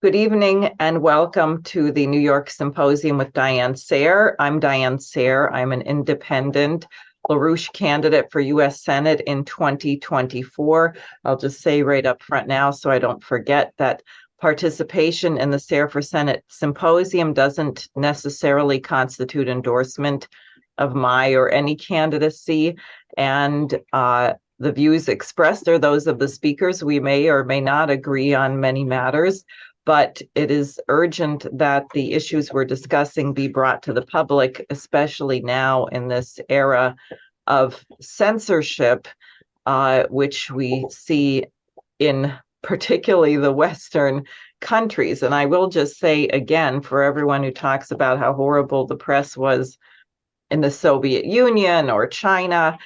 Good evening and welcome to the New York Symposium with Diane Sayre. I'm Diane Sayre. I'm an independent LaRouche candidate for U.S. Senate in 2024. I'll just say right up front now so I don't forget that participation in the Sayre for Senate Symposium doesn't necessarily constitute endorsement of my or any candidacy, and the views expressed are those of the speakers. We may or may not agree on many matters, but it is urgent that the issues we're discussing be brought to the public, especially now in this era of censorship, which we see in particularly the Western countries. And I will just say again, for everyone who talks about how horrible the press was in the Soviet Union or China,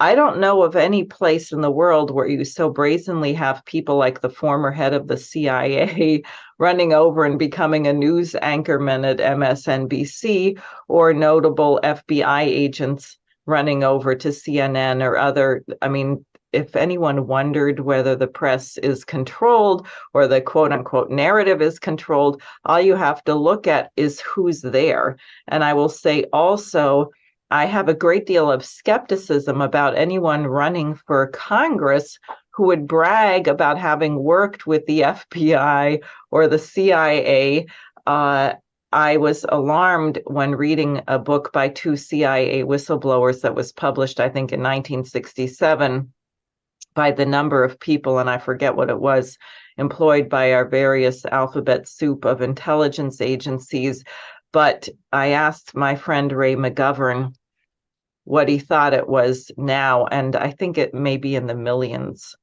I don't know of any place in the world where you so brazenly have people like the former head of the CIA running over and becoming a news anchorman at MSNBC, or notable FBI agents running over to CNN or other. I mean, if anyone wondered whether the press is controlled or the quote unquote narrative is controlled, all you have to look at is who's there. And I will say also, I have a great deal of skepticism about anyone running for Congress who would brag about having worked with the FBI or the CIA. I was alarmed when reading a book by two CIA whistleblowers that was published, I think, in 1967, by the number of people, and I forget what it was, employed by our various alphabet soup of intelligence agencies. But I asked my friend Ray McGovern what he thought it was now, and I think it may be in the millions,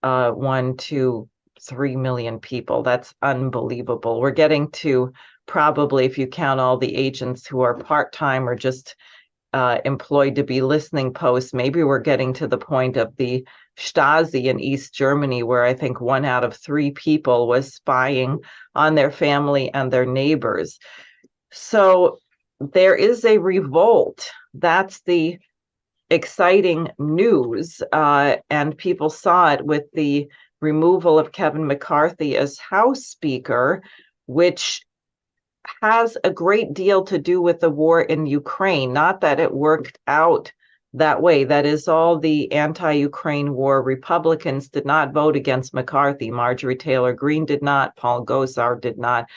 1 to 3 million people. That's unbelievable. We're getting to probably, if you count all the agents who are part-time or just employed to be listening posts, maybe we're getting to the point of the Stasi in East Germany, where I think 1 out of 3 people was spying on their family and their neighbors. So there is a revolt. That's the exciting news. And people saw it with the removal of Kevin McCarthy as House Speaker, which has a great deal to do with the war in Ukraine. Not that it worked out that way. That is, all the anti-Ukraine war Republicans did not vote against McCarthy. Marjorie Taylor Greene did not. Paul Gosar did not.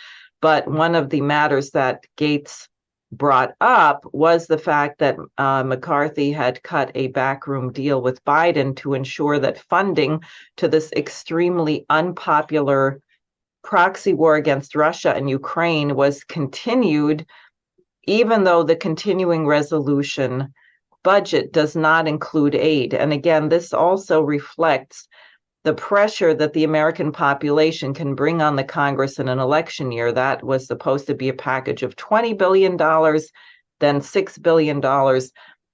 But one of the matters that Gates brought up was the fact that McCarthy had cut a backroom deal with Biden to ensure that funding to this extremely unpopular proxy war against Russia and Ukraine was continued, even though the continuing resolution budget does not include aid. And again, this also reflects the pressure that the American population can bring on the Congress in an election year. That was supposed to be a package of $20 billion, then $6 billion.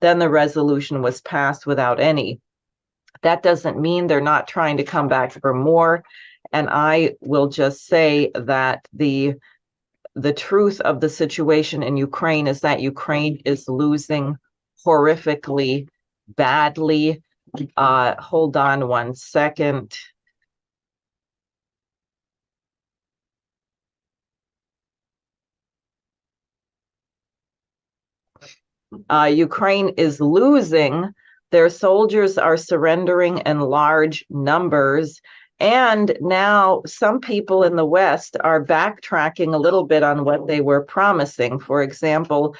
Then the resolution was passed without any. That doesn't mean they're not trying to come back for more. And I will just say that the truth of the situation in Ukraine is that Ukraine is losing horrifically badly. Hold on 1 second. Ukraine is losing. Their soldiers are surrendering in large numbers. And now some people in the West are backtracking a little bit on what they were promising. For example,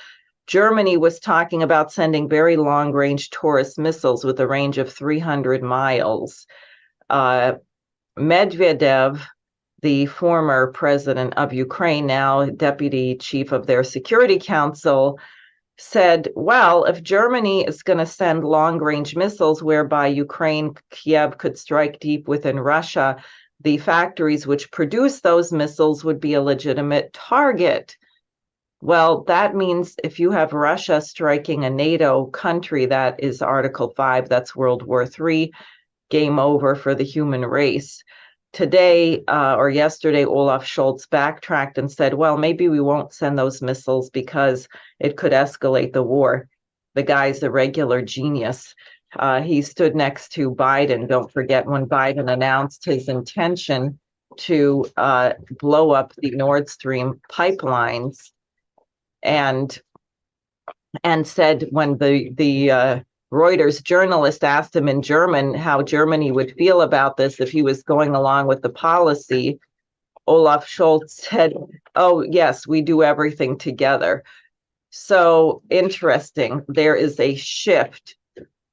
Germany was talking about sending very long-range Taurus missiles with a range of 300 miles. Medvedev, the former president of Ukraine, now deputy chief of their Security Council, said, well, if Germany is going to send long-range missiles whereby Ukraine, Kiev, could strike deep within Russia, the factories which produce those missiles would be a legitimate target. Well, that means if you have Russia striking a NATO country, that is Article 5, that's World War III, game over for the human race. Today or yesterday, Olaf Scholz backtracked and said, well, maybe we won't send those missiles because it could escalate the war. The guy's a regular genius. He stood next to Biden. Don't forget when Biden announced his intention to blow up the Nord Stream pipelines, and said, when the Reuters journalist asked him in German how Germany would feel about this if he was going along with the policy, Olaf Scholz said, "Oh, yes, we do everything together." So interesting. There is a shift.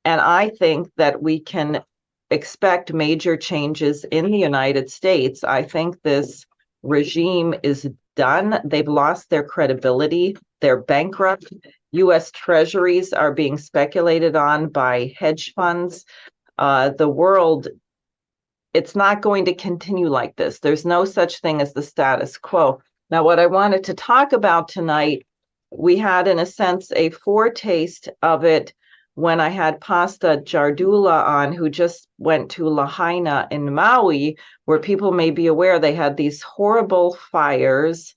And I think that we can expect major changes in the United States. I think this regime is done. They've lost their credibility. They're bankrupt. U.S. treasuries are being speculated on by hedge funds. The world, it's not going to continue like this. There's no such thing as the status quo. Now, what I wanted to talk about tonight, we had, in a sense, a foretaste of it when I had Pasta Jardula on, who just went to Lahaina in Maui, where people may be aware they had these horrible fires.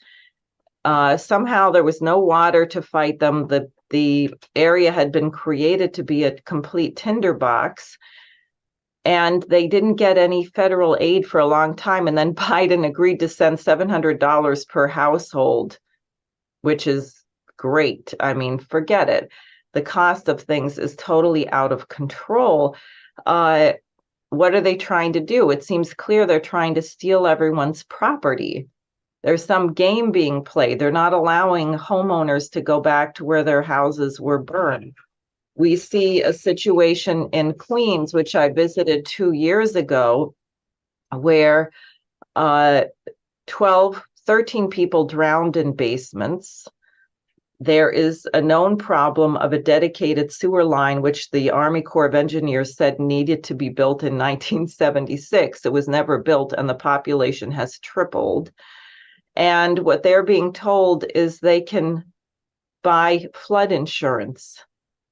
Somehow there was no water to fight them. The area had been created to be a complete tinderbox, and they didn't get any federal aid for a long time. And then Biden agreed to send $700 per household, which is great. I mean, forget it. The cost of things is totally out of control. What are they trying to do? It seems clear they're trying to steal everyone's property. There's some game being played. They're not allowing homeowners to go back to where their houses were burned. We see a situation in Queens, which I visited 2 years ago, where 13 people drowned in basements. There is a known problem of a dedicated sewer line, which the Army Corps of Engineers said needed to be built in 1976. It was never built, and the population has tripled. And what they're being told is they can buy flood insurance.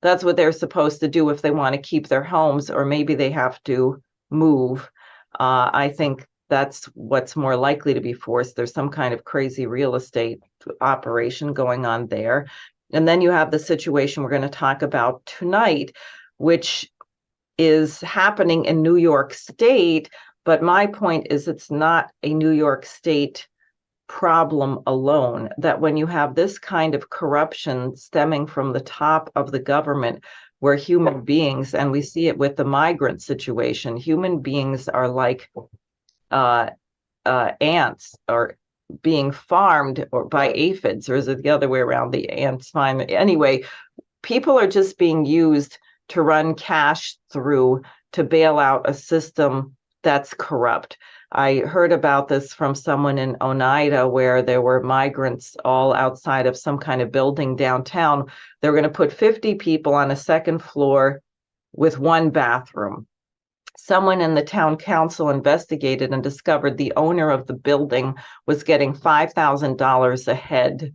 That's what they're supposed to do if they want to keep their homes, or maybe they have to move. I think that's what's more likely to be forced. There's some kind of crazy real estate operation going on there. And then you have the situation we're going to talk about tonight, which is happening in New York State. But my point is, it's not a New York State problem alone, that when you have this kind of corruption stemming from the top of the government, where human beings, and we see it with the migrant situation, human beings are like ants, or being farmed or by aphids, or is it the other way around? The ants find anyway. People are just being used to run cash through to bail out a system that's corrupt. I heard about this from someone in Oneida, where there were migrants all outside of some kind of building downtown. They were going to put 50 people on a second floor with one bathroom. Someone in the town council investigated and discovered the owner of the building was getting $5,000 a head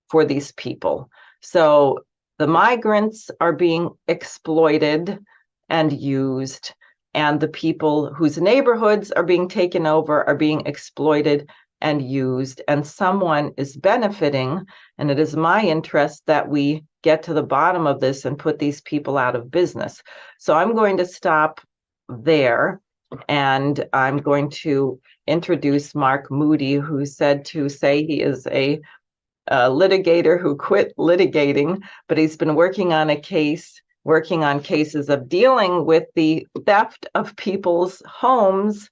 for these people. So the migrants are being exploited and used, and the people whose neighborhoods are being taken over are being exploited and used, and someone is benefiting. And it is my interest that we get to the bottom of this and put these people out of business. So I'm going to stop there, and I'm going to introduce Mark Moody, who said to say he is a litigator who quit litigating, but he's been working on cases of dealing with the theft of people's homes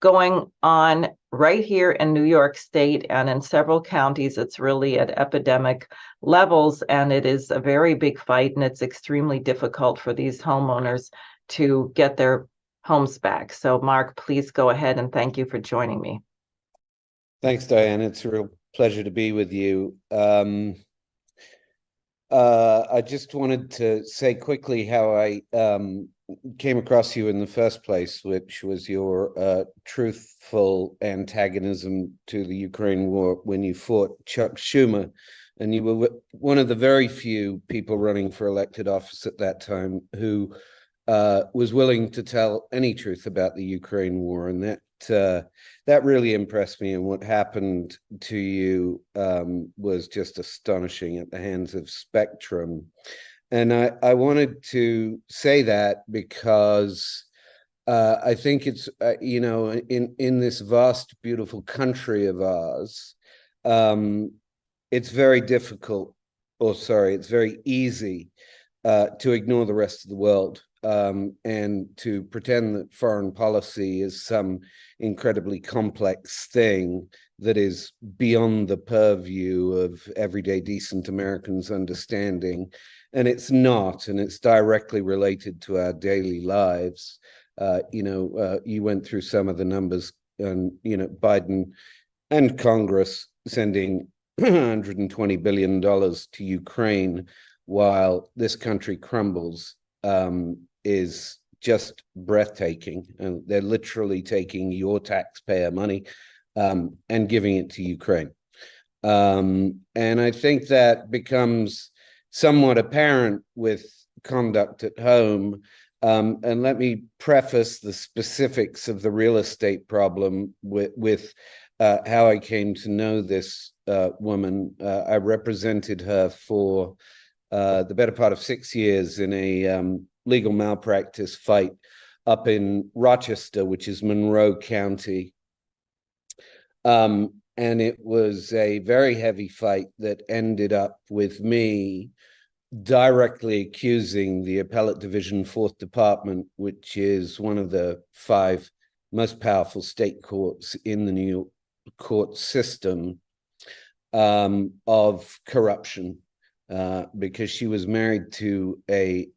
going on right here in New York State and in several counties. It's really at epidemic levels, and it is a very big fight, and it's extremely difficult for these homeowners to get their homes back. So Mark, please go ahead, and thank you for joining me. Thanks, Diane. It's a real pleasure to be with you. I just wanted to say quickly how I came across you in the first place, which was your truthful antagonism to the Ukraine war when you fought Chuck Schumer. And you were one of the very few people running for elected office at that time who was willing to tell any truth about the Ukraine war. And that really impressed me. And what happened to you was just astonishing at the hands of Spectrum. And I wanted to say that because I think it's, in this vast, beautiful country of ours, it's very difficult, or sorry, it's very easy to ignore the rest of the world, and to pretend that foreign policy is some incredibly complex thing that is beyond the purview of everyday decent Americans' understanding. And it's not, and it's directly related to our daily lives. You went through some of the numbers, and Biden and Congress sending $120 billion to Ukraine while this country crumbles, is just breathtaking. And they're literally taking your taxpayer money and giving it to Ukraine. And I think that becomes somewhat apparent with conduct at home. And let me preface the specifics of the real estate problem with how I came to know this woman. I represented her for the better part of 6 years in a legal malpractice fight up in Rochester, which is Monroe County. And it was a very heavy fight that ended up with me directly accusing the Appellate Division, 4th Department, which is one of the 5 most powerful state courts in the New York court system, of corruption, because she was married to a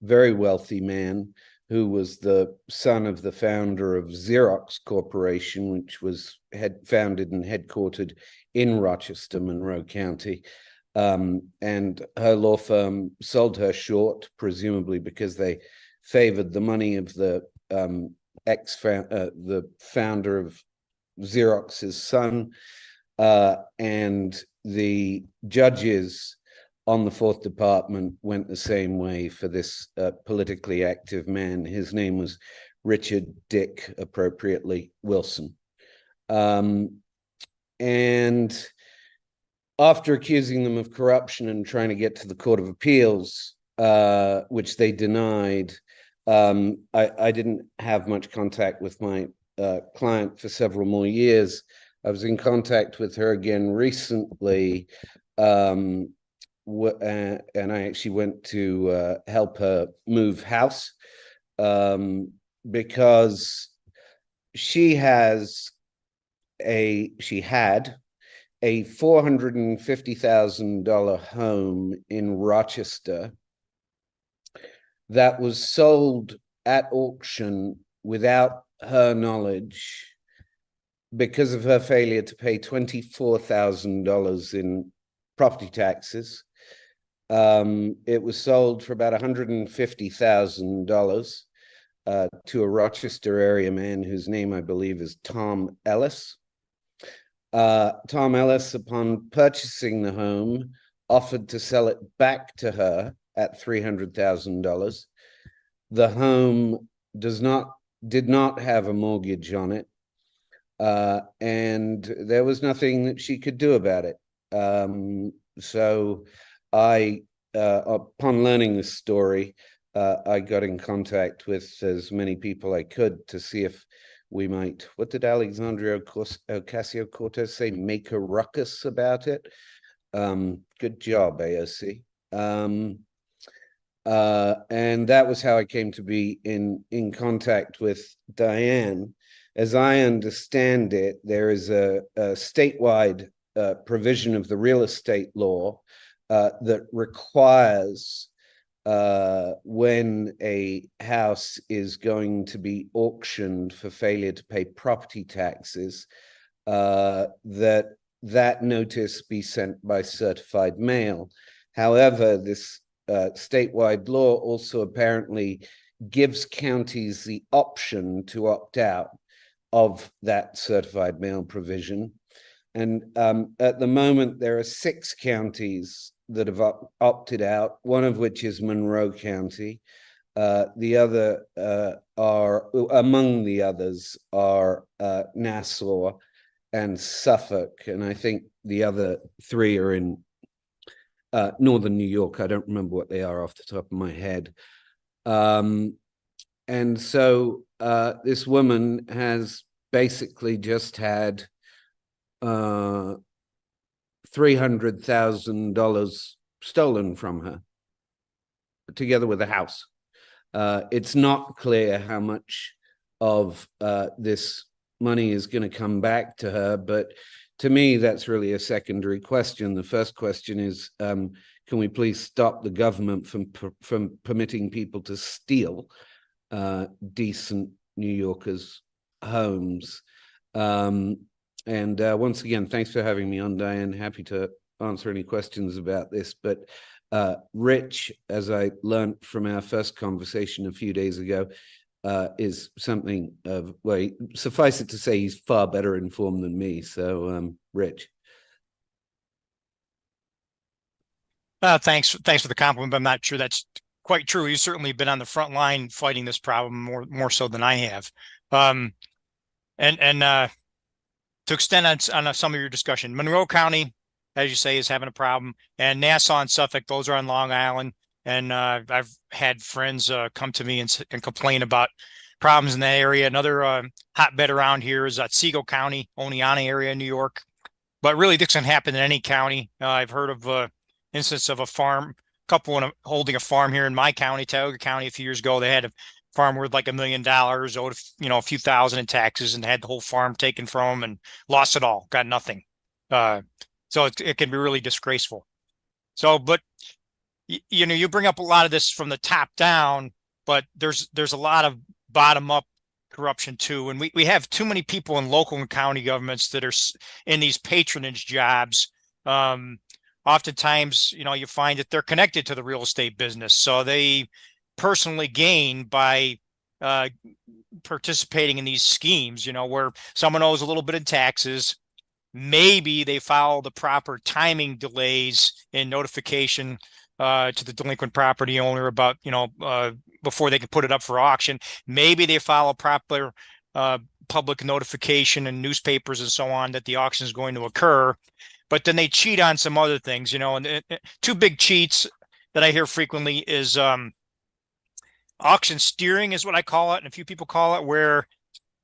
very wealthy man who was the son of the founder of Xerox Corporation, which was founded and headquartered in Rochester, Monroe County. And her law firm sold her short, presumably because they favored the money of the the founder of Xerox's son. And the judges on the 4th Department went the same way for this politically active man. His name was Richard Dick, appropriately, Wilson. And after accusing them of corruption and trying to get to the Court of Appeals, which they denied, I didn't have much contact with my client for several more years. I was in contact with her again recently, and I actually went to help her move house, because she had a $450,000 home in Rochester that was sold at auction without her knowledge because of her failure to pay $24,000 in property taxes. It was sold for about $150,000 to a Rochester area man whose name I believe is Tom Ellis. Tom Ellis, upon purchasing the home, offered to sell it back to her at $300,000. The home did not have a mortgage on it, and there was nothing that she could do about it. So I, upon learning this story, I got in contact with as many people I could to see if we might, what did Alexandria Ocasio-Cortez say, make a ruckus about it? Good job, AOC. And that was how I came to be in contact with Diane. As I understand it, there is a statewide provision of the real estate law that requires when a house is going to be auctioned for failure to pay property taxes, that notice be sent by certified mail. However, this statewide law also apparently gives counties the option to opt out of that certified mail provision. And at the moment, there are 6 counties that have opted out, one of which is Monroe County. The other among the others are Nassau and Suffolk. And I think the other 3 are in northern New York. I don't remember what they are off the top of my head. And so this woman has basically just had $300,000 stolen from her, together with a house. It's not clear how much of this money is going to come back to her, but to me, that's really a secondary question. The first question is, can we please stop the government from permitting people to steal decent New Yorkers' homes? And once again, thanks for having me on, Diane. Happy to answer any questions about this. But Rich, as I learned from our first conversation a few days ago, is something of, well, suffice it to say, he's far better informed than me. So, Rich. Thanks for the compliment, but I'm not sure that's quite true. You've certainly been on the front line fighting this problem more so than I have. And to extend on some of your discussion, Monroe County, as you say, is having a problem, and Nassau and Suffolk, those are on Long Island. And I've had friends come to me and complain about problems in that area. Another hotbed around here is Otsego County, Oneonta area in New York. But really, this can happen in any county. I've heard of instance of a couple holding a farm here in my county, Tioga County, a few years ago. They had a farm worth like $1 million, owed a few thousand in taxes, and had the whole farm taken from them and lost it all, got nothing. So it can be really disgraceful. So, but you bring up a lot of this from the top down, but there's a lot of bottom up corruption too, and we have too many people in local and county governments that are in these patronage jobs. Oftentimes, you find that they're connected to the real estate business, so they personally gain by participating in these schemes, where someone owes a little bit in taxes. Maybe they follow the proper timing delays in notification to the delinquent property owner about, before they can put it up for auction. Maybe they follow proper public notification in newspapers and so on that the auction is going to occur. But then they cheat on some other things, and two big cheats that I hear frequently is auction steering is what I call it, and a few people call it, where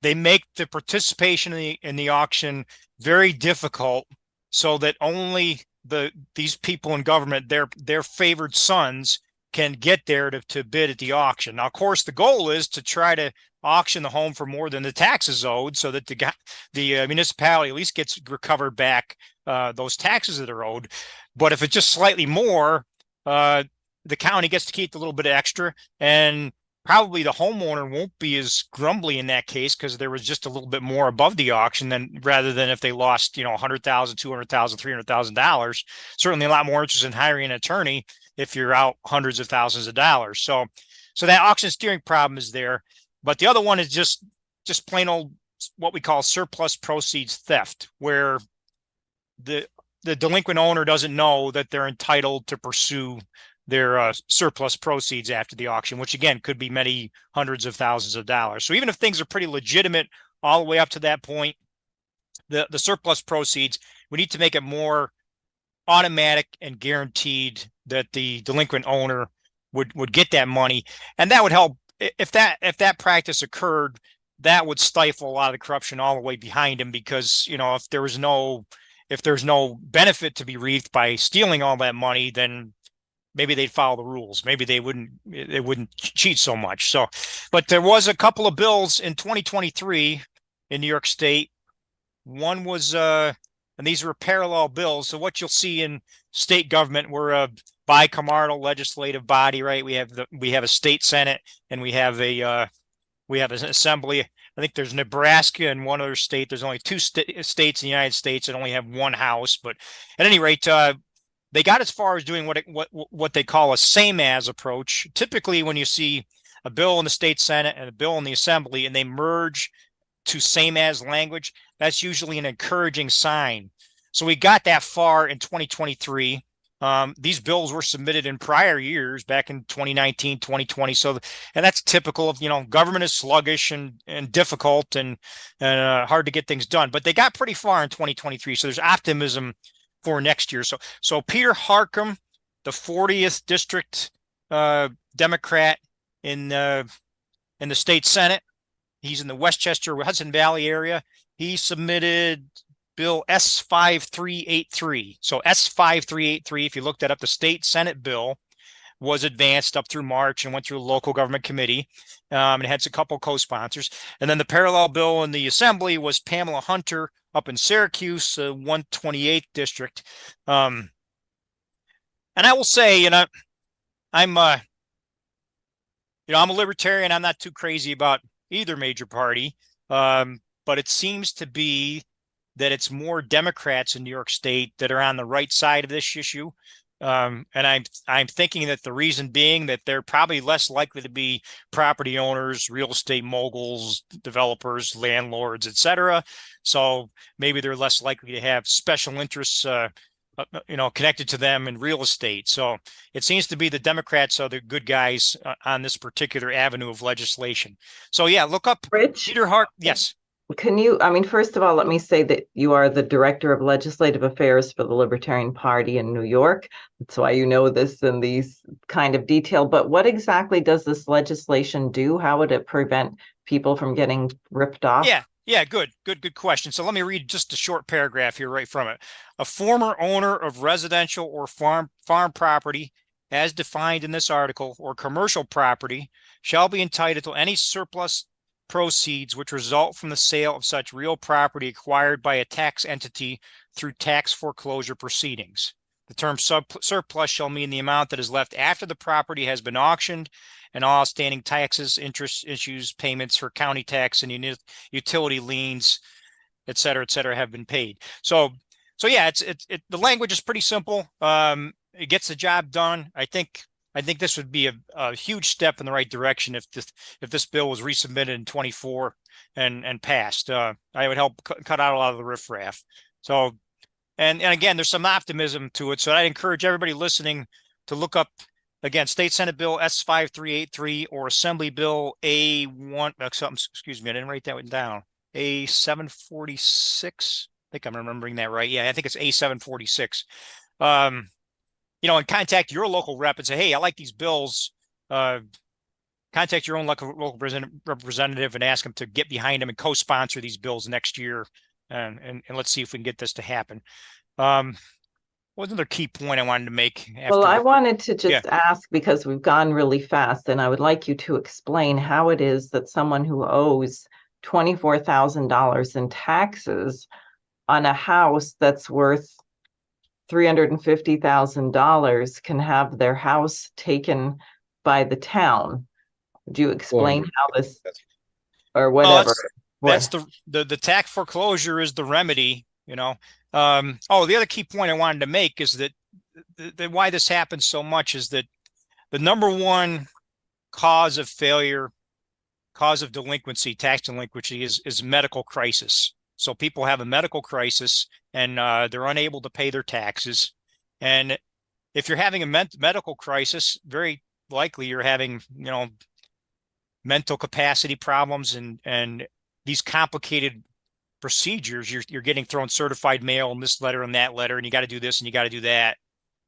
they make the participation in the auction very difficult so that only these people in government, their favored sons, can get there to bid at the auction. Now, of course, the goal is to try to auction the home for more than the taxes owed, so that the municipality at least gets recovered back those taxes that are owed. But if it's just slightly more, the county gets to keep a little bit extra, and probably the homeowner won't be as grumbly in that case because there was just a little bit more above the auction rather than if they lost, $100,000, $200,000, $300,000. Certainly a lot more interest in hiring an attorney if you're out hundreds of thousands of dollars. So that auction steering problem is there. But the other one is just plain old what we call surplus proceeds theft, where the delinquent owner doesn't know that they're entitled to pursue their surplus proceeds after the auction, which again could be many hundreds of thousands of dollars. So even if things are pretty legitimate all the way up to that point, the surplus proceeds, we need to make it more automatic and guaranteed that the delinquent owner would get that money. And that would help. If that practice occurred, that would stifle a lot of the corruption all the way behind him, because if there's no benefit to be reaped by stealing all that money, then maybe they'd follow the rules. Maybe they wouldn't cheat so much. So, but there was a couple of bills in 2023 in New York State. One was, and these were parallel bills. So what you'll see in state government, we're a bicameral legislative body, right? We have a state senate, and we have an assembly. I think there's Nebraska and one other state. There's only two states in the United States that only have one house. But at any rate, they got as far as doing what they call a same as approach. Typically, when you see a bill in the state senate and a bill in the assembly, and they merge to same as language, that's usually an encouraging sign. So we got that far in 2023. These bills were submitted in prior years, back in 2019, 2020. So, and that's typical of, government is sluggish and difficult and hard to get things done. But they got pretty far in 2023. So there's optimism for next year. So Peter Harcum, the 40th district Democrat in in the state Senate. He's in the Westchester, Hudson Valley area. He submitted Bill S5383. So S5383, if you looked that up, the state Senate bill was advanced up through March and went through a local government committee. And it had a couple co-sponsors. And then the parallel bill in the assembly was Pamela Hunter up in Syracuse, 128th district. And I will say, I'm a libertarian. I'm not too crazy about either major party. But it seems to be that it's more Democrats in New York State that are on the right side of this issue. And I'm thinking that the reason being that they're probably less likely to be property owners, real estate moguls, developers, landlords, etc. So maybe they're less likely to have special interests, connected to them in real estate. So it seems to be the Democrats are the good guys on this particular avenue of legislation. So yeah, look up Rich, Peter Hart. Yes. Can you, first of all, let me say that you are the Director of Legislative Affairs for the Libertarian Party in New York. That's why you know this in these kind of detail. But what exactly does this legislation do? How would it prevent people from getting ripped off? Yeah, good question. So let me read just a short paragraph here right from it. A former owner of residential or farm property, as defined in this article, or commercial property, shall be entitled to any surplus proceeds which result from the sale of such real property acquired by a tax entity through tax foreclosure proceedings. The term surplus shall mean the amount that is left after the property has been auctioned and all outstanding taxes, interest, issues, payments for county tax and utility liens, et cetera, have been paid. So yeah, the language is pretty simple. It gets the job done. I think this would be a huge step in the right direction if this bill was resubmitted in 24 and passed. I would help cut out a lot of the riffraff. So, and again, there's some optimism to it. So I encourage everybody listening to look up, again, State Senate Bill S5383 or Assembly Bill A1. Excuse me, I didn't write that one down. A746. I think I'm remembering that right. Yeah, I think it's A746. And contact your local rep and say, hey, I like these bills. Contact your own local representative and ask them to get behind them and co-sponsor these bills next year. And let's see if we can get this to happen. What's another key point I wanted to make? Well, I wanted to just ask, because we've gone really fast, and I would like you to explain how it is that someone who owes $24,000 in taxes on a house that's worth $350,000 can have their house taken by the town. Would you explain how this, or whatever? That's the tax foreclosure is the remedy, the other key point I wanted to make is that why this happens so much is that the number one cause of failure, cause of delinquency, tax delinquency is medical crisis. So people have a medical crisis and they're unable to pay their taxes. And if you're having a medical crisis, very likely you're having, mental capacity problems and these complicated procedures. You're getting thrown certified mail and this letter and that letter, and you got to do this and you got to do that.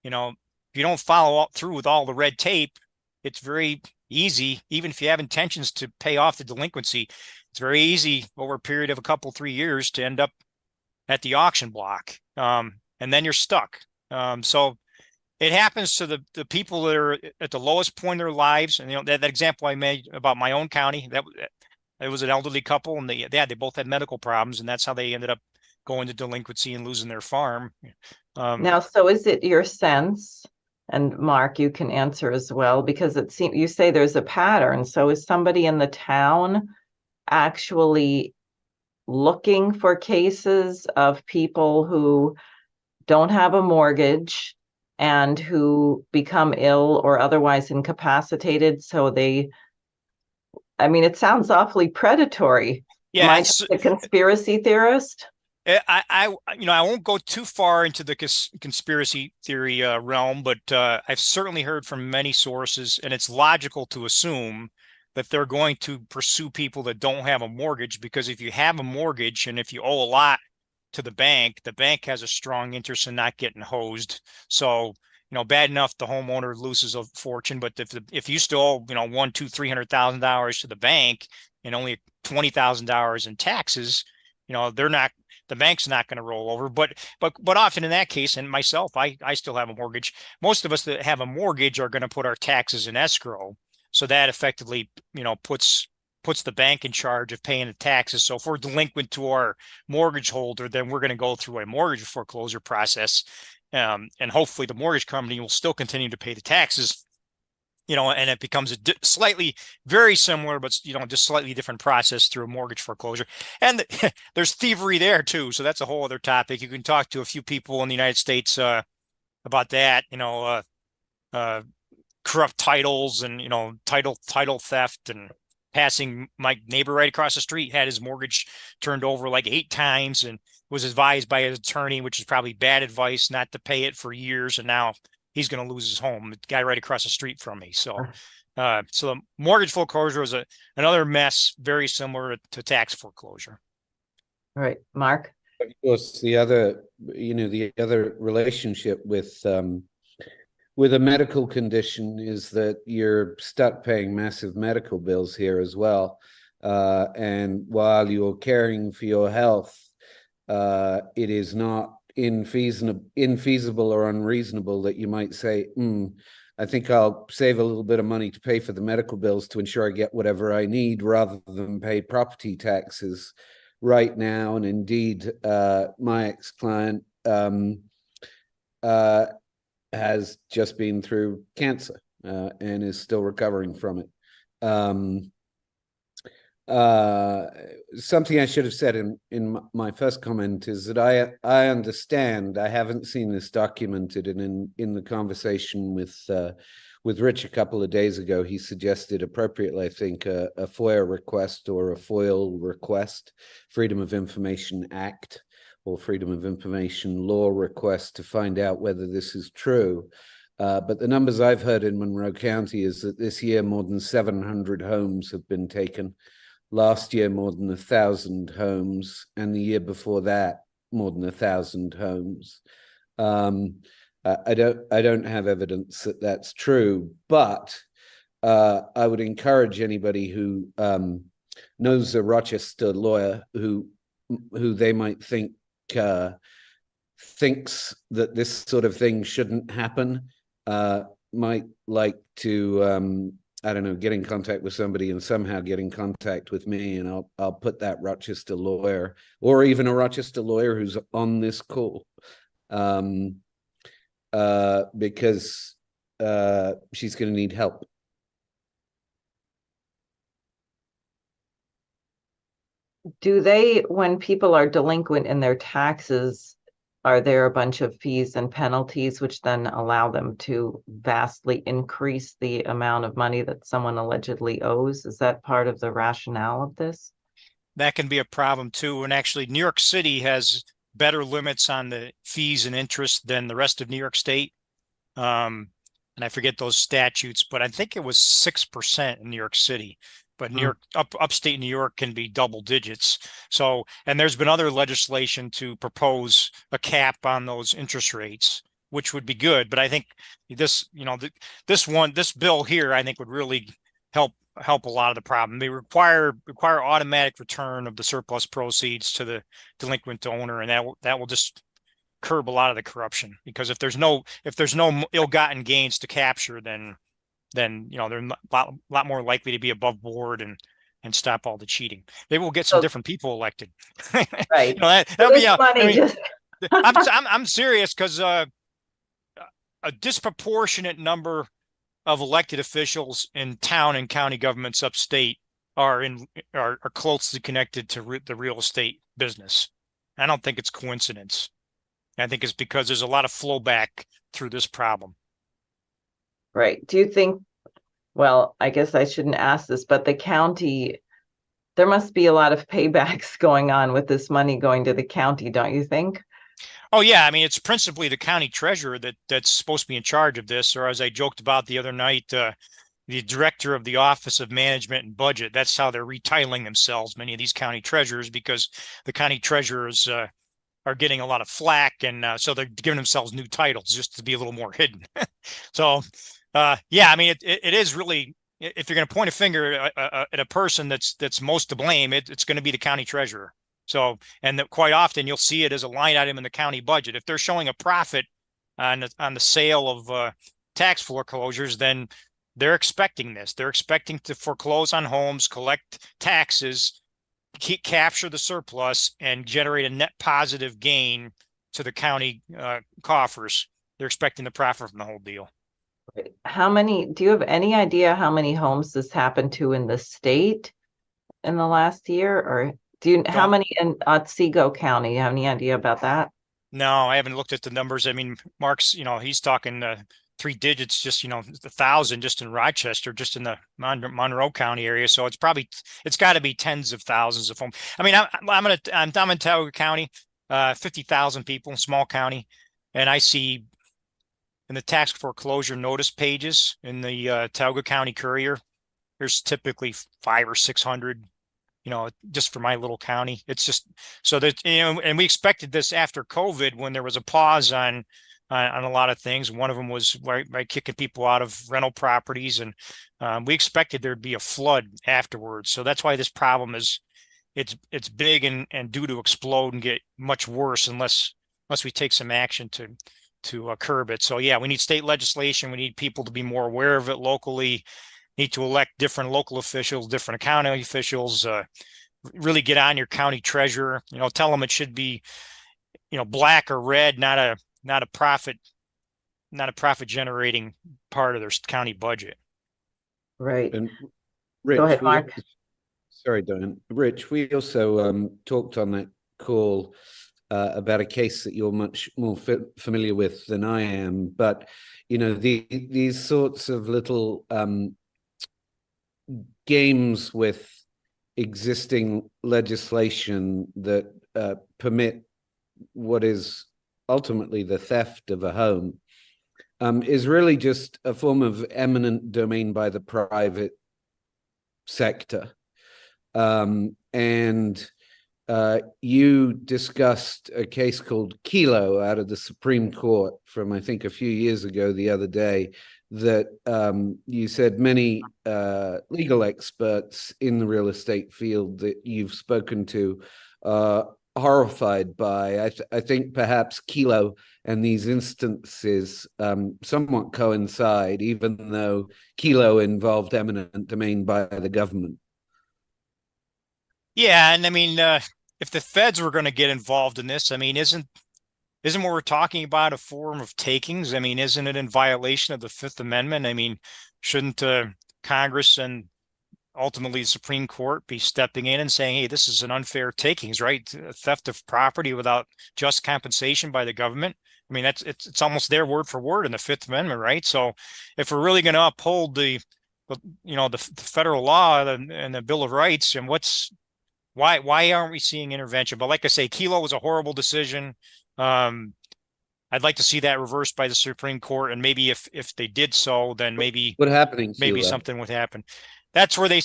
If you don't follow through with all the red tape, it's very easy, even if you have intentions to pay off the delinquency, it's very easy over a period of a couple, 3 years to end up at the auction block. And then you're stuck. So it happens to the people that are at the lowest point in their lives. And, that example I made about my own county, it was an elderly couple, and they both had medical problems, and that's how they ended up going to delinquency and losing their farm. Now, so is it your sense, and Mark, you can answer as well, because it seems you say there's a pattern. So is somebody in the town actually looking for cases of people who don't have a mortgage and who become ill or otherwise incapacitated? So it sounds awfully predatory. Yeah, Am I just a conspiracy theorist? I won't go too far into the conspiracy theory realm, but I've certainly heard from many sources, and it's logical to assume that they're going to pursue people that don't have a mortgage, because if you have a mortgage and if you owe a lot to the bank has a strong interest in not getting hosed. So bad enough the homeowner loses a fortune, but if you still owe, $100,000, $200,000, $300,000 to the bank and only $20,000 in taxes, the bank's not going to roll over. But often in that case, and myself, I still have a mortgage. Most of us that have a mortgage are going to put our taxes in escrow. So that effectively, puts the bank in charge of paying the taxes. So if we're delinquent to our mortgage holder, then we're going to go through a mortgage foreclosure process. And hopefully the mortgage company will still continue to pay the taxes, and it becomes a slightly very similar, but, just slightly different process through a mortgage foreclosure. And there's thievery there too. So that's a whole other topic. You can talk to a few people in the United States about that, corrupt titles and, title theft. And passing, my neighbor right across the street had his mortgage turned over like 8 times and was advised by his attorney, which is probably bad advice, not to pay it for years. And now he's going to lose his home. The guy right across the street from me. So, so the mortgage foreclosure is another mess, very similar to tax foreclosure. All right, Mark. Of course, the other relationship with a medical condition is that you're stuck paying massive medical bills here as well. And while you're caring for your health, it is not infeasible or unreasonable that you might say, I think I'll save a little bit of money to pay for the medical bills to ensure I get whatever I need rather than pay property taxes right now. And indeed, my ex-client has just been through cancer and is still recovering from it. Something I should have said in my first comment is that I understand. I haven't seen this documented, and in the conversation with Rich a couple of days ago, he suggested appropriately, I think, a FOIA request or a FOIL request, Freedom of Information Act or Freedom of Information Law request to find out whether this is true. But the numbers I've heard in Monroe County is that this year more than 700 homes have been taken. Last year, more than 1,000 homes, and the year before that, more than 1,000 homes. I don't have evidence that that's true, but I would encourage anybody who knows a Rochester lawyer who they might think thinks that this sort of thing shouldn't happen, might like to I don't know, get in contact with somebody and somehow get in contact with me, and I'll put that Rochester lawyer, or even a Rochester lawyer who's on this call, because she's going to need help. Do they, when people are delinquent in their taxes, are there a bunch of fees and penalties which then allow them to vastly increase the amount of money that someone allegedly owes? Is that part of the rationale of this? That can be a problem too. And actually, New York City has better limits on the fees and interest than the rest of New York State. And I forget those statutes, but I think it was 6% in New York City. But New York, upstate New York can be double digits. So, and there's been other legislation to propose a cap on those interest rates, which would be good. But I think this, this bill here, I think would really help a lot of the problem. They require automatic return of the surplus proceeds to the delinquent owner, and that will just curb a lot of the corruption. Because if there's no ill-gotten gains to capture, then they're a lot more likely to be above board and stop all the cheating. Maybe we'll get some different people elected. Right. That'll be I'm serious, because a disproportionate number of elected officials in town and county governments upstate are closely connected to the real estate business. I don't think it's coincidence. I think it's because there's a lot of flow back through this problem. Right. Do you think, well, I guess I shouldn't ask this, but the county, there must be a lot of paybacks going on with this money going to the county, don't you think? Oh, yeah. I mean, it's principally the county treasurer that's supposed to be in charge of this. Or as I joked about the other night, the director of the Office of Management and Budget. That's how they're retitling themselves, many of these county treasurers, because the county treasurers are getting a lot of flack, and so they're giving themselves new titles just to be a little more hidden. So, yeah, I mean, it is really, if you're going to point a finger at a person that's most to blame, it's going to be the county treasurer. So, and quite often you'll see it as a line item in the county budget. If they're showing a profit on the sale of tax foreclosures, then they're expecting this. They're expecting to foreclose on homes, collect taxes, capture the surplus, and generate a net positive gain to the county coffers. They're expecting the profit from the whole deal. Do you have any idea how many homes this happened to in the state in the last year? Or how many in Otsego County? You have any idea about that? No, I haven't looked at the numbers. I mean, Mark's, he's talking 3 digits, just, 1,000 just in Rochester, just in the Monroe County area. So it's got to be tens of thousands of homes. I mean, I'm in Tioga County, 50,000 people, small county. And I see in the tax foreclosure notice pages in the Tioga County Courier, there's typically 500 or 600, just for my little county. It's just so that, and we expected this after COVID, when there was a pause on a lot of things. One of them was by kicking people out of rental properties. And we expected there'd be a flood afterwards. So that's why this problem it's big and due to explode and get much worse unless we take some action to curb it. So yeah, we need state legislation. We need people to be more aware of it locally, need to elect different local officials, different county officials, really get on your county treasurer, tell them it should be, black or red, not a profit generating part of their county budget. Right. And Rich, go ahead, Mark. Sorry, Diane. Rich, we also talked on that call about a case that you're much more familiar with than I am, but these sorts of little games with existing legislation that permit what is ultimately the theft of a home is really just a form of eminent domain by the private sector. And you discussed a case called Kelo out of the Supreme Court from, I think, a few years ago the other day, that you said many legal experts in the real estate field that you've spoken to are horrified by. I think perhaps Kelo and these instances somewhat coincide, even though Kelo involved eminent domain by the government. Yeah, and I mean, if the feds were going to get involved in this, I mean, isn't what we're talking about a form of takings? I mean, isn't it in violation of the Fifth Amendment? I mean, shouldn't Congress and ultimately the Supreme Court be stepping in and saying, hey, this is an unfair takings, right? Theft of property without just compensation by the government. I mean, it's almost their word for word in the Fifth Amendment, right? So if we're really going to uphold the federal law and the Bill of Rights, and why aren't we seeing intervention? But like I say, Kelo was a horrible decision. I'd like to see that reversed by the Supreme Court, and maybe if they did so, then maybe something would happen. That's where they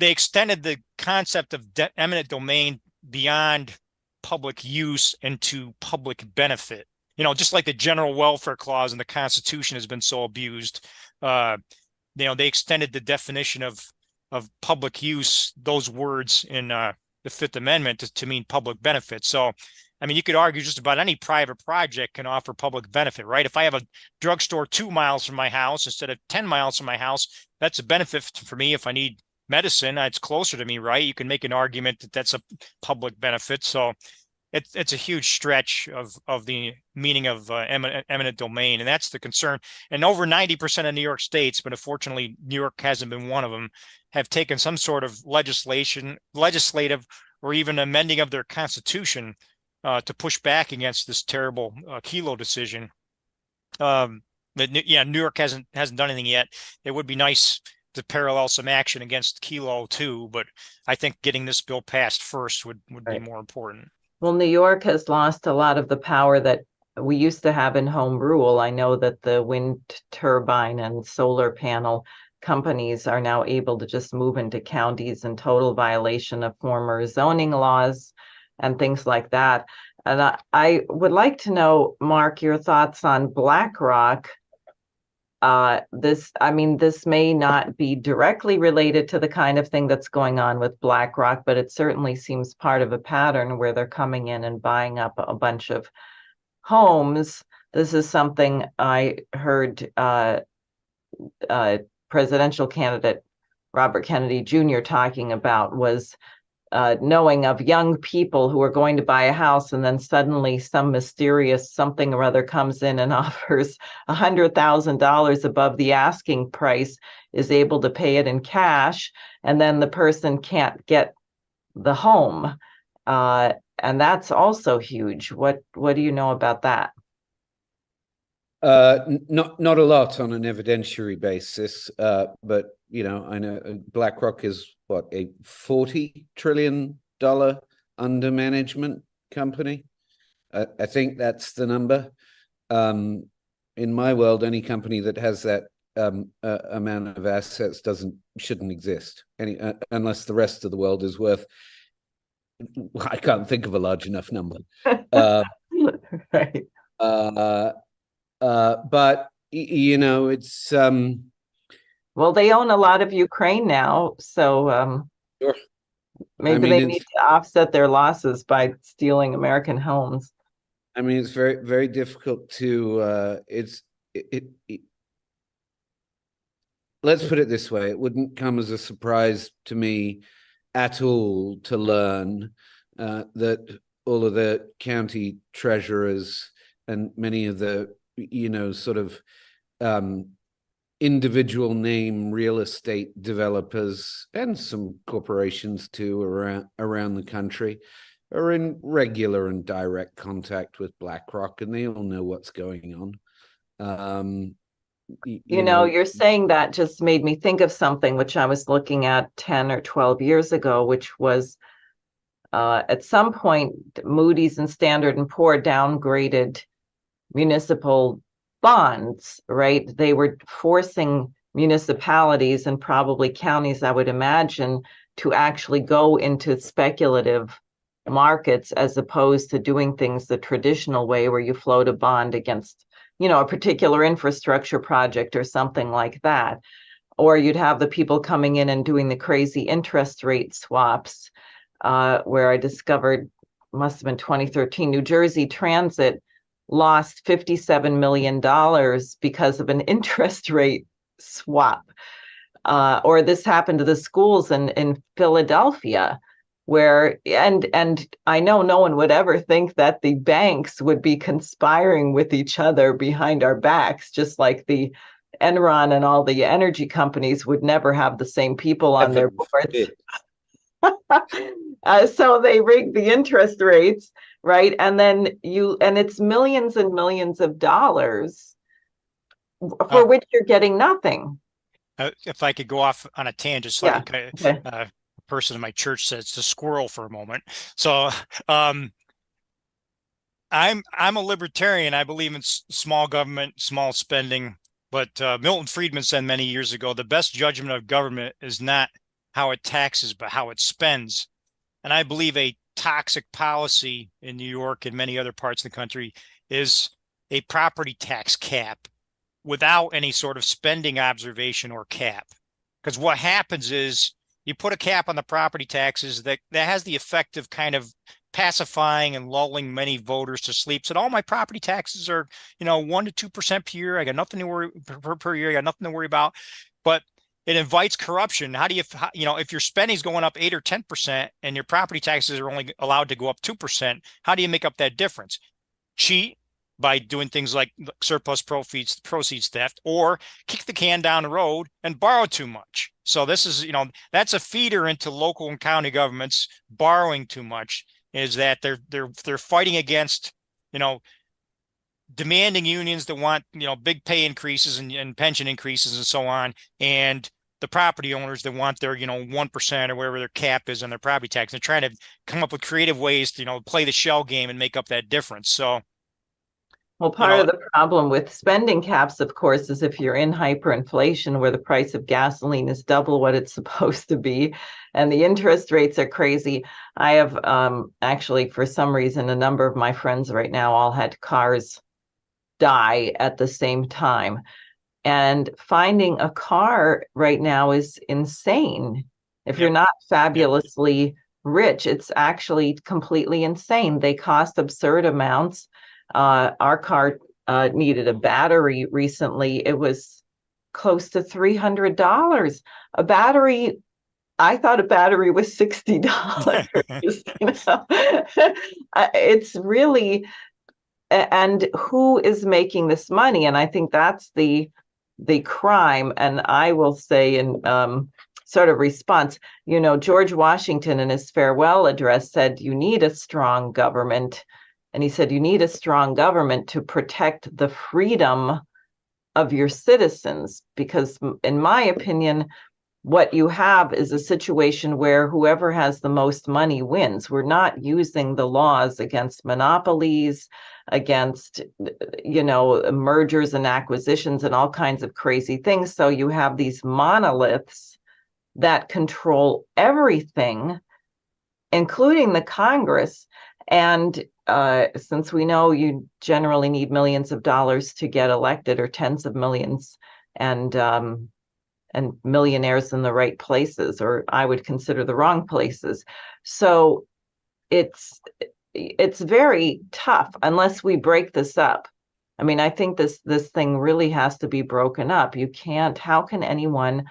extended the concept of eminent domain beyond public use into public benefit. Just like the general welfare clause in the Constitution has been so abused. They extended the definition of public use, those words in the Fifth Amendment to mean public benefit. So, I mean, you could argue just about any private project can offer public benefit, right? If I have a drugstore 2 miles from my house instead of 10 miles from my house, that's a benefit for me. If I need medicine, it's closer to me, right? You can make an argument that that's a public benefit. So it's a huge stretch of the meaning of eminent domain, and that's the concern. And over 90% of New York states, but unfortunately New York hasn't been one of them, have taken some sort of legislative or even amending of their constitution to push back against this terrible Kelo decision. But New York hasn't done anything yet. It would be nice to parallel some action against Kelo too, but I think getting this bill passed first would be more important. Well, New York has lost a lot of the power that we used to have in home rule. I know that the wind turbine and solar panel companies are now able to just move into counties in total violation of former zoning laws and things like that. And I would like to know, Mark, your thoughts on BlackRock. This may not be directly related to the kind of thing that's going on with BlackRock, but it certainly seems part of a pattern where they're coming in and buying up a bunch of homes. This is something I heard presidential candidate Robert Kennedy Jr. talking about, was knowing of young people who are going to buy a house, and then suddenly some mysterious something or other comes in and offers $100,000 above the asking price, is able to pay it in cash, and then the person can't get the home. And that's also huge. What do you know about that? Not a lot on an evidentiary basis, but I know BlackRock is what, a $40 trillion under management company. I think that's the number. In my world, any company that has that amount of assets shouldn't exist, unless the rest of the world is worth. I can't think of a large enough number. Right. But it's well, they own a lot of Ukraine now, so sure. maybe they need to offset their losses by stealing American homes. I mean, it's very, very difficult to let's put it this way. It wouldn't come as a surprise to me at all to learn that all of the county treasurers and many of the sort of individual name real estate developers and some corporations too around the country are in regular and direct contact with BlackRock, and they all know what's going on. You're saying that just made me think of something which I was looking at 10 or 12 years ago, which was at some point Moody's and Standard & Poor downgraded municipal bonds, right? They were forcing municipalities and probably counties, I would imagine, to actually go into speculative markets as opposed to doing things the traditional way where you float a bond against, a particular infrastructure project or something like that. Or you'd have the people coming in and doing the crazy interest rate swaps, where I discovered, must have been 2013, New Jersey Transit lost $57 million because of an interest rate swap. Or this happened to the schools in Philadelphia, where, and I know no one would ever think that the banks would be conspiring with each other behind our backs, just like the Enron and all the energy companies would never have the same people on their boards. So they rigged the interest rates, right? And then it's millions and millions of dollars for which you're getting nothing. If I could go off on a tangent, slightly, okay. A person in my church says it's a squirrel for a moment. So I'm a libertarian. I believe in small government, small spending. But Milton Friedman said many years ago, the best judgment of government is not how it taxes, but how it spends. And I believe a toxic policy in New York and many other parts of the country is a property tax cap without any sort of spending observation or cap. Because what happens is you put a cap on the property taxes that has the effect of kind of pacifying and lulling many voters to sleep. So all my property taxes are, 1% to 2% per year. I got nothing to worry per year. I got nothing to worry about. But it invites corruption. How do if your spending is going up 8 or 10% and your property taxes are only allowed to go up 2%, how do you make up that difference? Cheat by doing things like surplus proceeds theft, or kick the can down the road and borrow too much. So this is, that's a feeder into local and county governments borrowing too much, is that they're fighting against, demanding unions that want, big pay increases and pension increases and so on. And the property owners that want their, 1% or whatever their cap is on their property tax. They're trying to come up with creative ways to, play the shell game and make up that difference. So. Well, part of the problem with spending caps, of course, is if you're in hyperinflation where the price of gasoline is double what it's supposed to be and the interest rates are crazy. I have actually, for some reason, a number of my friends right now all had cars die at the same time. And finding a car right now is insane. If you're not fabulously rich, it's actually completely insane. They cost absurd amounts. Our car needed a battery recently. It was close to $300. A battery, I thought a battery was $60. It's really, and who is making this money? And I think that's the crime. And I will say in sort of response, George Washington in his farewell address said, you need a strong government. And he said, you need a strong government to protect the freedom of your citizens, because in my opinion, what you have is a situation where whoever has the most money wins. We're not using the laws against monopolies, against, mergers and acquisitions and all kinds of crazy things. So you have these monoliths that control everything, including the Congress. And since we know you generally need millions of dollars to get elected, or tens of millions, and millionaires in the right places, or I would consider the wrong places. So it's very tough unless we break this up. I mean, I think this thing really has to be broken up. You can't, how can anyone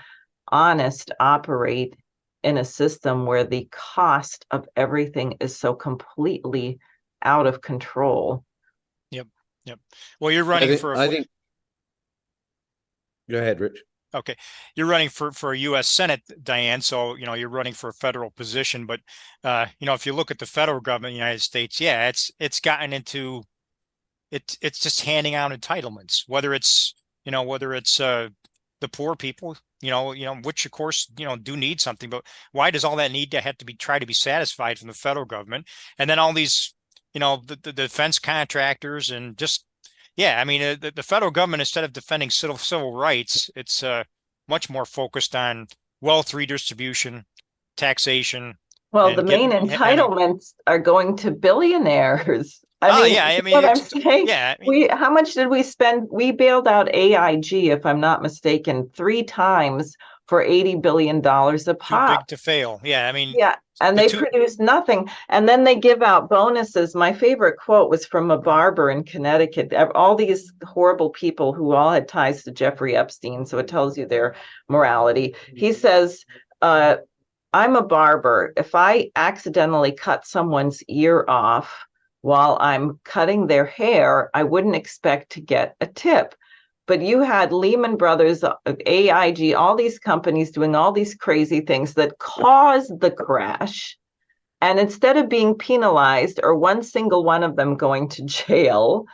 honest operate in a system where the cost of everything is so completely out of control? Yep. Well, you're running I think. Go ahead, Rich. Okay, you're running for a U.S. Senate, Diane. So you're running for a federal position. But if you look at the federal government in the United States, it's gotten into it's just handing out entitlements. Whether it's the poor people, which of course do need something. But why does all that need to have to be try to be satisfied from the federal government? And then all these the defense contractors and just. Yeah, I mean, the federal government, instead of defending civil rights, it's much more focused on wealth redistribution, taxation. Well, the main entitlements are going to billionaires. What I'm saying, how much did we spend? We bailed out AIG, if I'm not mistaken, 3 times for $80 billion a pop. Too big to fail. Yeah, and they produce nothing. And then they give out bonuses. My favorite quote was from a barber in Connecticut. All these horrible people who all had ties to Jeffrey Epstein, so it tells you their morality. He says, I'm a barber. If I accidentally cut someone's ear off while I'm cutting their hair, I wouldn't expect to get a tip. But you had Lehman Brothers, AIG, all these companies doing all these crazy things that caused the crash. And instead of being penalized or one single one of them going to jail,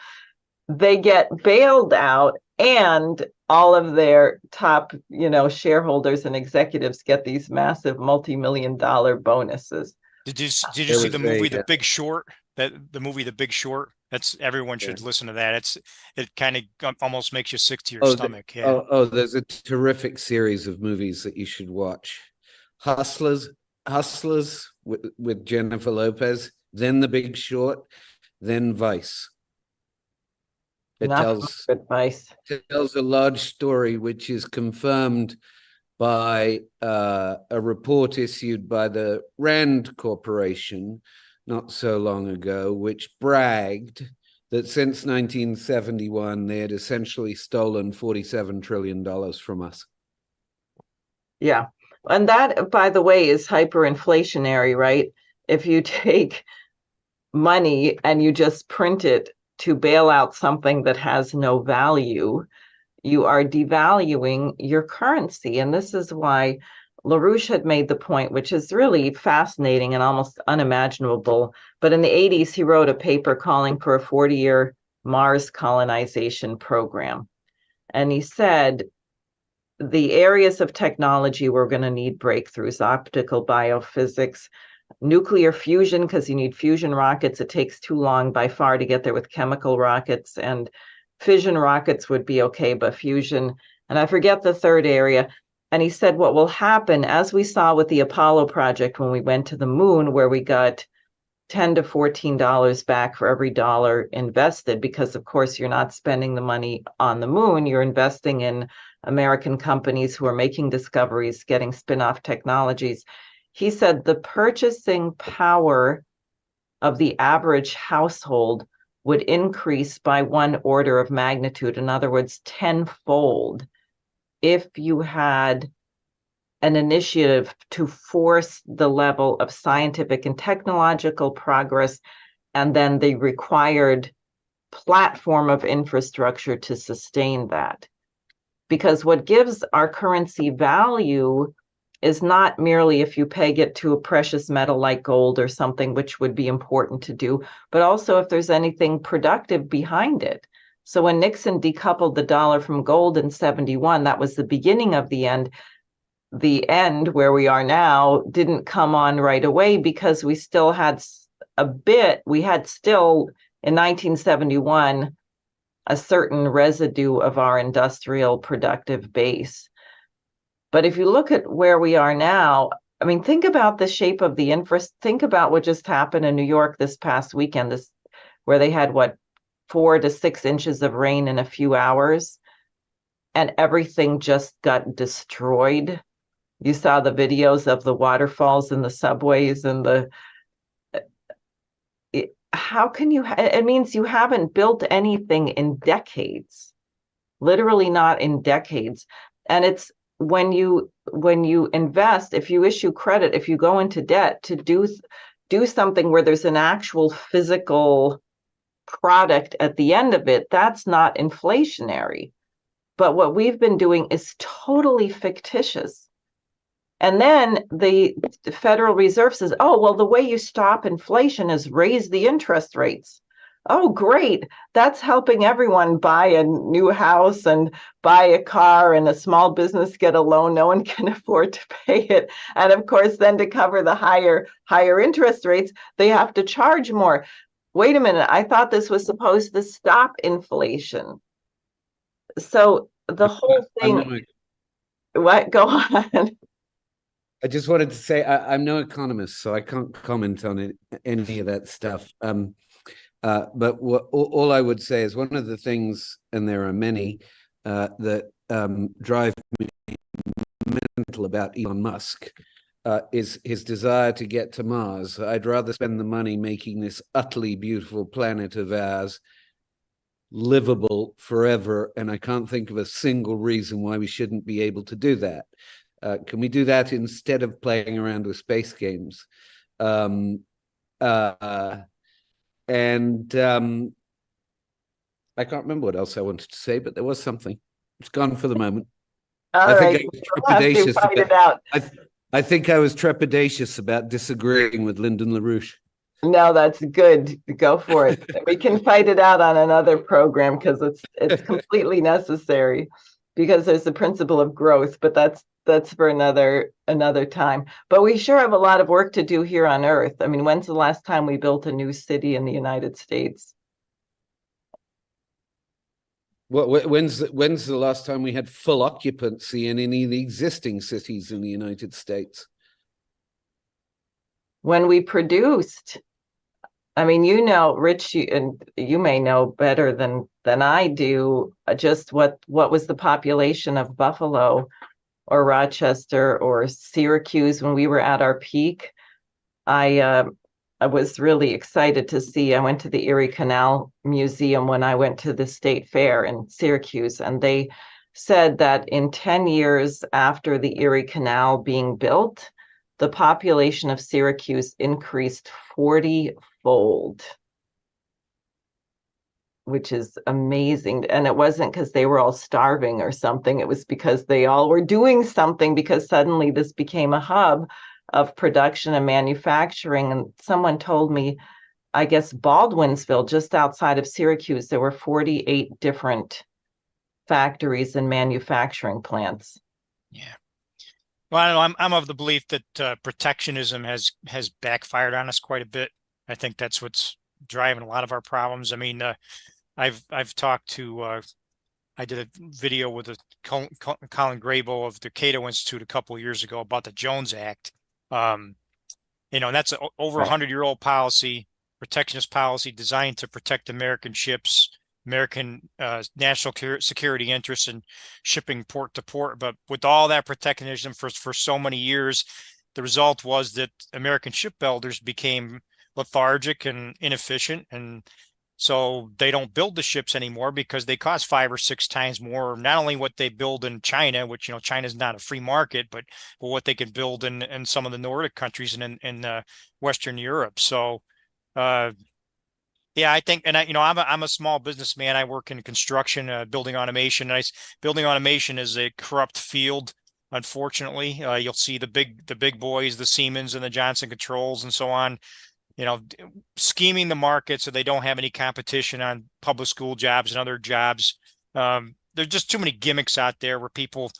they get bailed out, and all of their top, shareholders and executives get these massive multi-million-dollar bonuses. Did you see the movie The Big Short? The movie The Big Short? That's everyone should listen to that. It kind of almost makes you sick to your stomach. There's a terrific series of movies that you should watch. Hustlers with Jennifer Lopez, then The Big Short, then Vice. It tells a large story which is confirmed by a report issued by the Rand Corporation not so long ago, which bragged that since 1971, they had essentially stolen $47 trillion from us. Yeah. And that, by the way, is hyperinflationary, right? If you take money and you just print it to bail out something that has no value, you are devaluing your currency. And this is why LaRouche had made the point, which is really fascinating and almost unimaginable. But in the 80s, he wrote a paper calling for a 40-year Mars colonization program. And he said, the areas of technology we're going to need breakthroughs: optical biophysics, nuclear fusion, because you need fusion rockets. It takes too long by far to get there with chemical rockets, and fission rockets would be okay, but fusion, and I forget the third area. And he said what will happen, as we saw with the Apollo project when we went to the moon, where we got $10 to $14 back for every dollar invested, because of course you're not spending the money on the moon, you're investing in American companies who are making discoveries, getting spin-off technologies. He said the purchasing power of the average household would increase by one order of magnitude, in other words, tenfold, if you had an initiative to force the level of scientific and technological progress, and then the required platform of infrastructure to sustain that. Because what gives our currency value is not merely if you peg it to a precious metal like gold or something, which would be important to do, but also if there's anything productive behind it. So when Nixon decoupled the dollar from gold in 71, that was the beginning of the end. The end, where we are now, didn't come on right away, because we still had we had still in 1971 a certain residue of our industrial productive base. But if you look at where we are now, I mean, think about the shape of the think about what just happened in New York this past weekend, where they had 4 to 6 inches of rain in a few hours, and everything just got destroyed. You saw the videos of the waterfalls in the subways and how can you, it means you haven't built anything in decades, literally not in decades. And it's when you invest, if you issue credit, if you go into debt to do something where there's an actual physical product at the end of it, that's not inflationary. But what we've been doing is totally fictitious. And then the Federal Reserve says, oh, well, the way you stop inflation is raise the interest rates. Oh, great. That's helping everyone buy a new house and buy a car, and a small business get a loan. No one can afford to pay it. And of course, then to cover the higher interest rates, they have to charge more. Wait a minute. I thought this was supposed to stop inflation. So the whole thing, what? Go on. I just wanted to say I'm no economist, so I can't comment on any of that stuff. But all I would say is one of the things, and there are many, that drive me mental about Elon Musk is his desire to get to Mars. I'd rather spend the money making this utterly beautiful planet of ours livable forever, and I can't think of a single reason why we shouldn't be able to do that. Can we do that instead of playing around with space games? And I can't remember what else I wanted to say, but there was something. It's gone for the moment. All right. I think I was trepidatious about disagreeing with Lyndon LaRouche. No, that's good. Go for it. We can fight it out on another program, because it's completely necessary, because there's the principle of growth, but that's for another time. But we sure have a lot of work to do here on Earth. I mean, when's the last time we built a new city in the United States? When's the last time we had full occupancy in any of the existing cities in the United States? When we produced. I mean, you know, Rich, and you may know better than I do, just what was the population of Buffalo or Rochester or Syracuse when we were at our peak. I was really excited to see. I went to the Erie Canal Museum when I went to the State Fair in Syracuse, and they said that in 10 years after the Erie Canal being built, the population of Syracuse increased 40-fold, which is amazing. And it wasn't because they were all starving or something. It was because they all were doing something, because suddenly this became a hub of production and manufacturing. And someone told me, I guess Baldwinsville, just outside of Syracuse, there were 48 different factories and manufacturing plants. Yeah. Well, I don't know. I'm of the belief that protectionism has backfired on us quite a bit. I think that's what's driving a lot of our problems. I mean, I've talked to I did a video with Colin Grable of the Cato Institute a couple of years ago about the Jones Act. Um, and that's over a Right. 100-year-old policy, protectionist policy designed to protect American ships, American national security interests in shipping port to port. But with all that protectionism for so many years, the result was that American shipbuilders became lethargic and inefficient, and so they don't build the ships anymore because they cost 5 or 6 times more, not only what they build in China, which, China's not a free market, but what they can build in some of the Nordic countries and in Western Europe. So, uh, yeah, I think, and I'm a small businessman. I work in construction, building automation. Building automation is a corrupt field. Unfortunately, you'll see the big boys, the Siemens and the Johnson Controls and so on, you know, scheming the market so they don't have any competition on public school jobs and other jobs. There's just too many gimmicks out there where people,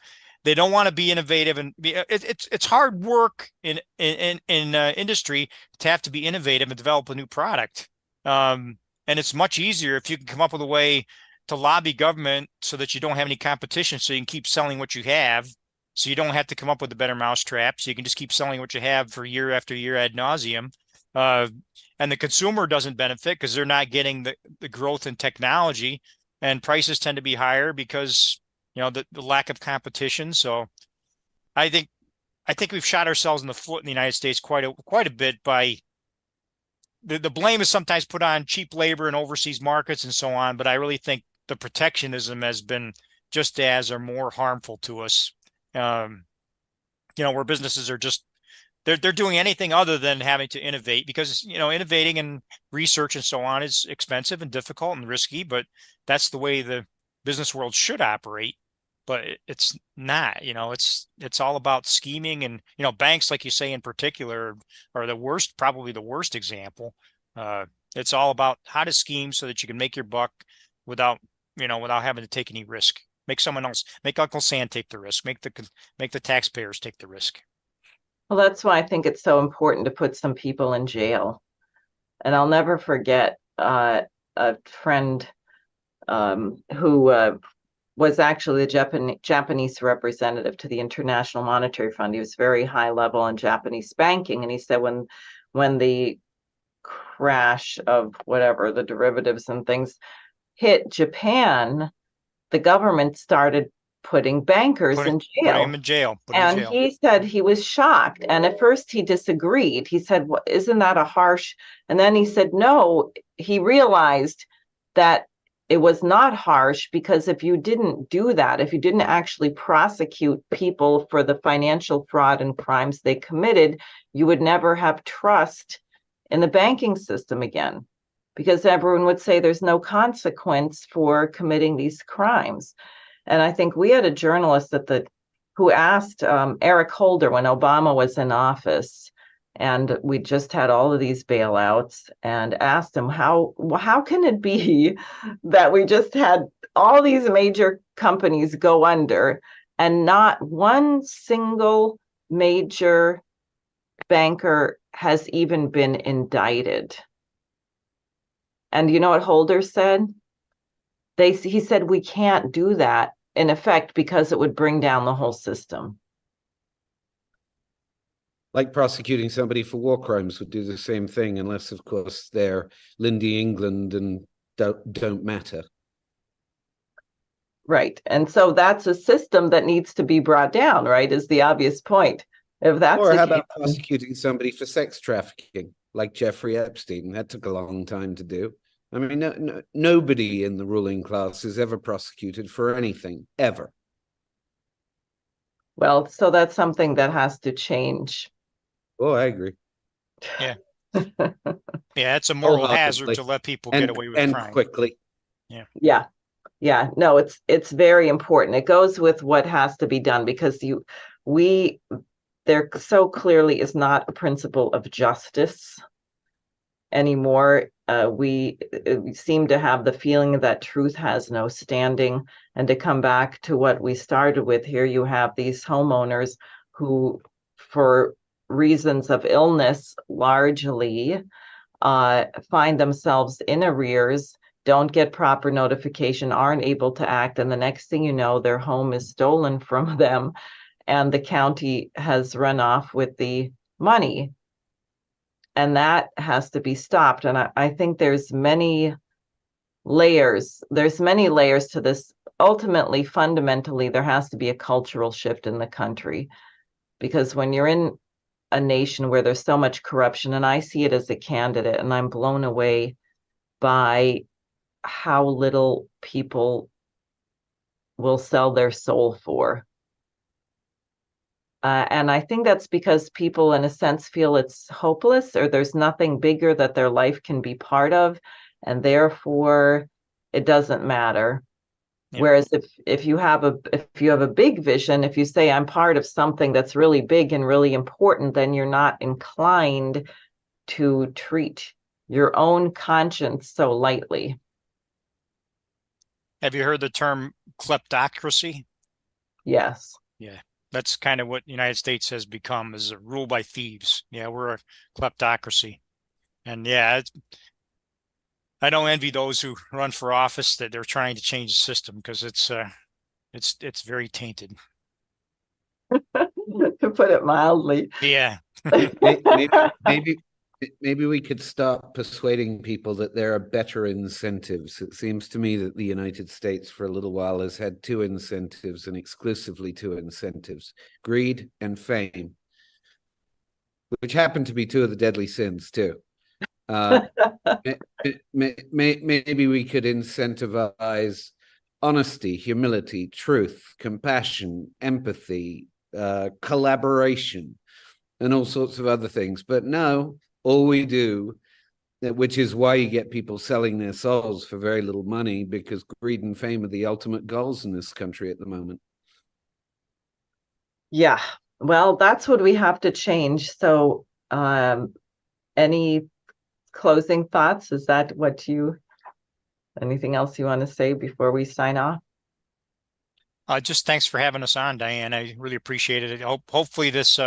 they don't want to be innovative, and it's hard work in industry to have to be innovative and develop a new product. And it's much easier if you can come up with a way to lobby government so that you don't have any competition, so you can keep selling what you have. So you don't have to come up with a better mousetrap. So you can just keep selling what you have for year after year ad nauseum. And the consumer doesn't benefit because they're not getting the growth in technology, and prices tend to be higher because the lack of competition. So I think we've shot ourselves in the foot in the United States quite a bit by the blame is sometimes put on cheap labor in overseas markets and so on, but I really think the protectionism has been just as or more harmful to us. Where businesses are just they're doing anything other than having to innovate, because innovating and research and so on is expensive and difficult and risky, but that's the way the business world should operate. But it's not. It's all about scheming, and banks, like you say, in particular, are probably the worst example. It's all about how to scheme so that you can make your buck without having to take any risk. Make Uncle Sam take the risk. Make the taxpayers take the risk. Well, that's why I think it's so important to put some people in jail. And I'll never forget a friend who was actually the Japanese representative to the International Monetary Fund. He was very high level in Japanese banking. And he said when the crash of whatever, the derivatives and things hit Japan, the government started putting bankers in jail. Putting them in jail. And he said he was shocked. And at first he disagreed. He said, well, isn't that a harsh? And then he said, no, he realized that it was not harsh, because if you didn't do that, if you didn't actually prosecute people for the financial fraud and crimes they committed, you would never have trust in the banking system again, because everyone would say there's no consequence for committing these crimes. And I think we had a journalist who asked Eric Holder when Obama was in office, and we just had all of these bailouts, and asked him how can it be that we just had all these major companies go under and not one single major banker has even been indicted? And you know what Holder said? He said, we can't do that, in effect, because it would bring down the whole system. Like prosecuting somebody for war crimes would do the same thing, unless, of course, they're Lindy England and don't matter. Right. And so that's a system that needs to be brought down, right, is the obvious point. If that's Or how about prosecuting somebody for sex trafficking, like Jeffrey Epstein? That took a long time to do. I mean, nobody in the ruling class is ever prosecuted for anything, ever. Well, so that's something that has to change. Oh, I agree. Yeah. Yeah, it's a moral hazard to let people get away with crime. Quickly. Yeah. Yeah. No, it's very important. It goes with what has to be done, because there so clearly is not a principle of justice anymore. We seem to have the feeling that truth has no standing. And to come back to what we started with here, you have these homeowners who, for reasons of illness, largely find themselves in arrears, don't get proper notification, aren't able to act, and the next thing you know, their home is stolen from them, and the county has run off with the money. And that has to be stopped. And I think there's many layers. There's many layers to this. Ultimately, fundamentally, there has to be a cultural shift in the country, because when you're in a nation where there's so much corruption, and I see it as a candidate, and I'm blown away by how little people will sell their soul for. And I think that's because people, in a sense, feel it's hopeless, or there's nothing bigger that their life can be part of, and therefore it doesn't matter. Yeah. Whereas if you have a big vision, if you say I'm part of something that's really big and really important, then you're not inclined to treat your own conscience so lightly. Have you heard the term kleptocracy? Yes. Yeah. That's kind of what the United States has become, is a rule by thieves. Yeah, we're a kleptocracy. And yeah, I don't envy those who run for office that they're trying to change the system, because it's very tainted. To put it mildly. Yeah. Maybe we could start persuading people that there are better incentives. It seems to me that the United States for a little while has had two incentives, and exclusively two incentives: greed and fame, which happen to be two of the deadly sins too. Maybe we could incentivize honesty, humility, truth, compassion, empathy, collaboration, and all sorts of other things. But no, all we do, which is why you get people selling their souls for very little money, because greed and fame are the ultimate goals in this country at the moment. Yeah, well, that's what we have to change. So any closing thoughts? Is that what anything else you want to say before we sign off? Just thanks for having us on, Diane. I really appreciate it. Hopefully this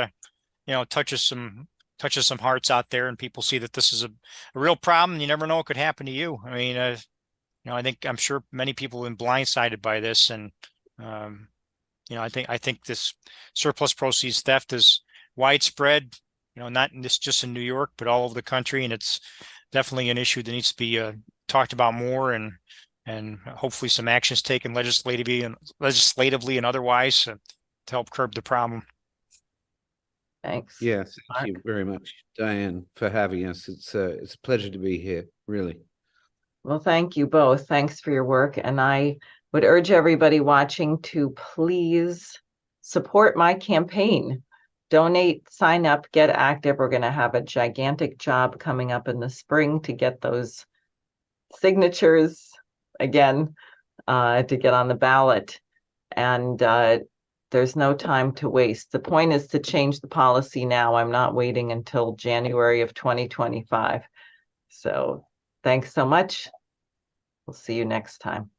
touches some hearts out there, and people see that this is a real problem. You never know what could happen to you. I mean, I'm sure many people have been blindsided by this, and I think this surplus proceeds theft is widespread. Not just in New York, but all over the country, and it's definitely an issue that needs to be talked about more, and hopefully some actions taken legislatively and otherwise to help curb the problem. Thanks. Yes, thank you very much, Diane, for having us. It's a pleasure to be here, really. Well, thank you both. Thanks for your work. And I would urge everybody watching to please support my campaign. Donate, sign up, get active. We're going to have a gigantic job coming up in the spring to get those signatures again, to get on the ballot. And there's no time to waste. The point is to change the policy now. I'm not waiting until January of 2025. So thanks so much. We'll see you next time.